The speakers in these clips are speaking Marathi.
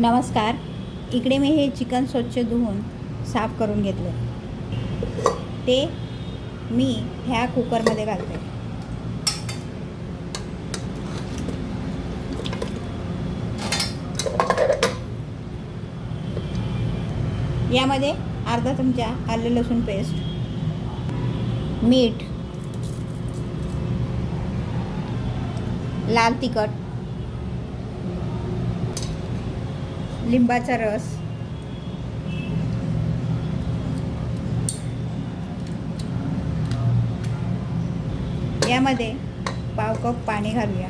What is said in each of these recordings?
नमस्कार. इकडे मी हे चिकन स्वच्छ धुवून साफ करून घेतले. ते मी ह्या कुकरमध्ये घालते. यामध्ये अर्धा चमचा आले लसूण पेस्ट, मीठ, लाल तिखट, लिंबाचा रस, यामध्ये पाव कप पाणी घालूया.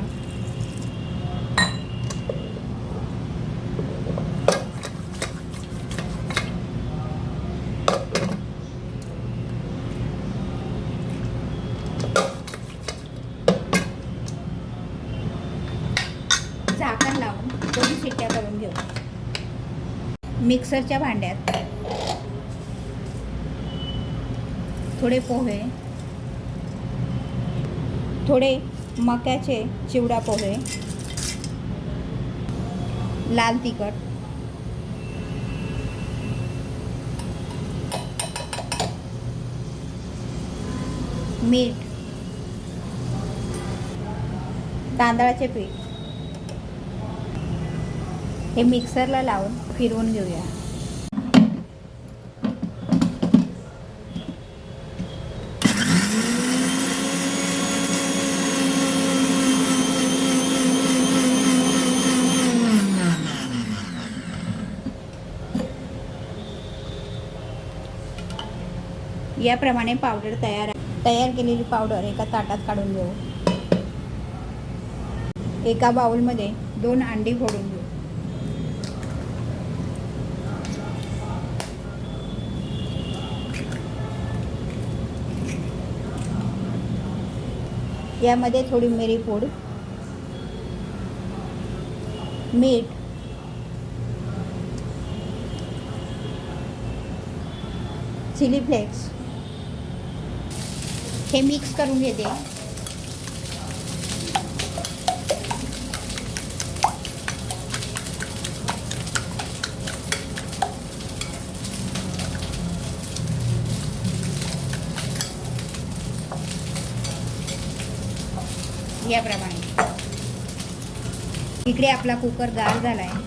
झाकण लावून 2 शिट्ट्या करून घेऊ. मिक्सरच्या भांड्यात थोडे पोहे, थोडे मक्याचे चिवडा पोहे, लाल तिखट, मीठ, तांदळाचे पीठ हे मिक्सरला लावून फिरवून घेऊया. याप्रमाणे पावडर तयार केलेली पावडर एका ताटात काढून घेऊ. एका बाउलमध्ये 2 अंडी फोडून घेऊ. यामध्ये थोडी मिरी पूड, मीठ, चिली फ्लेक्स हे मिक्स करून घेते. याप्रमाणे इकडे आपला कुकर गार झाला आहे.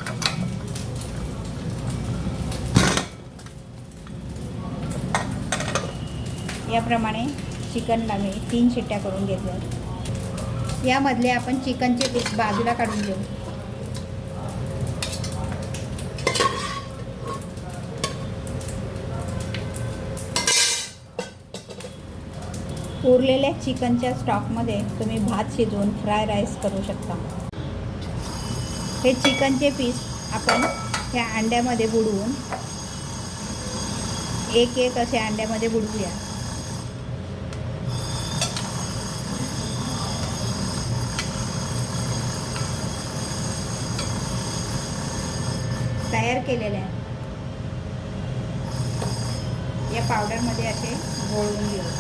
याप्रमाणे चिकनला मी 3 शिट्ट्या करून घेतल्या. यामधले आपण चिकनचे पीस बाजूला काढून घेऊ. उरलेल्या चिकनच्या स्टॉकमध्ये तुम्ही भात शिजवून फ्राय राईस करू शकता. हे चिकनचे पीस आपण ह्या अंड्यामध्ये बुडवून एक असे अंड्यामध्ये बुडवूया. तयार केलेल्या या पावडरमध्ये असे घोळवून घेऊ.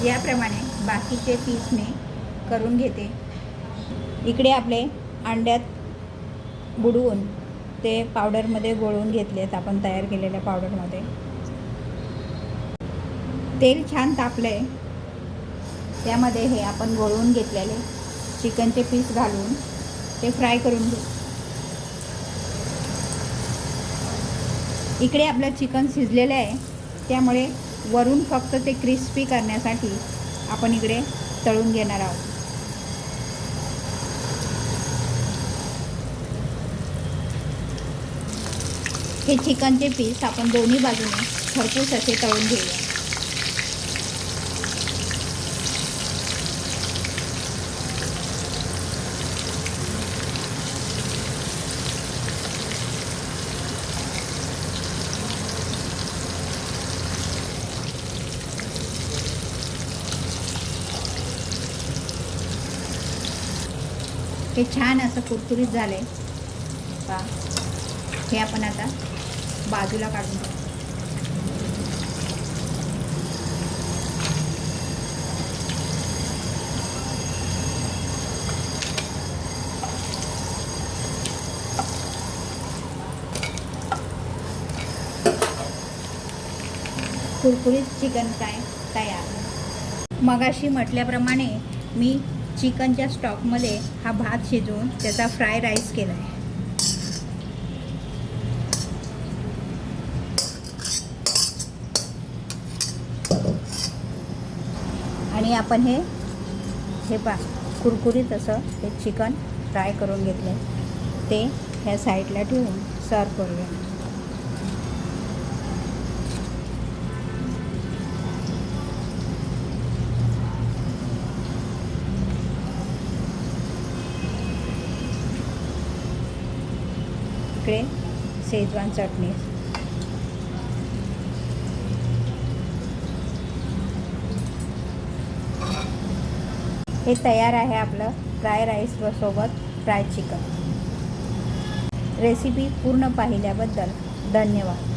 याप्रमाणे बाकीचे पीस मी करून घेते. इकडे आपले अंड्यात बुडवून ते पावडरमध्ये गोळवून घेतलेत आपण तयार केलेल्या पावडरमध्ये. तेल छान तापले. त्यामध्ये हे आपण गोळवून घेतलेले चिकनचे पीस घालून ते फ्राय करून घेऊ. इकडे आपलं चिकन शिजलेलं आहे, त्यामुळे वरून फक्त ते क्रिस्पी करण्यासाठी आपण इकडे तळून घेणार आहोत. हे चिकनचे पीस आपण दोन्ही बाजूने खरपूस असे तळून घेऊया. हे छान असं कुरकुरीत झालं आहे पहा. हे आपण आता बाजूला काढून टाकू. कुरकुरीत चिकन फ्राय तयार. मगाशी म्हटल्याप्रमाणे मी चिकनच्या स्टॉकमध्ये हा भात शिजवून त्याचा फ्राय राईस केला आहे. आणि आपण हे पहा कुरकुरीत असं हे चिकन फ्राय करून घेतलं ते ह्या साईडला ठेवून सर्व करूया. इकडे शेजवान चटणी. हे तयार आहे आपलं फ्राय राईस सोबत फ्राय चिकन. रेसिपी पूर्ण पाहिल्याबद्दल धन्यवाद.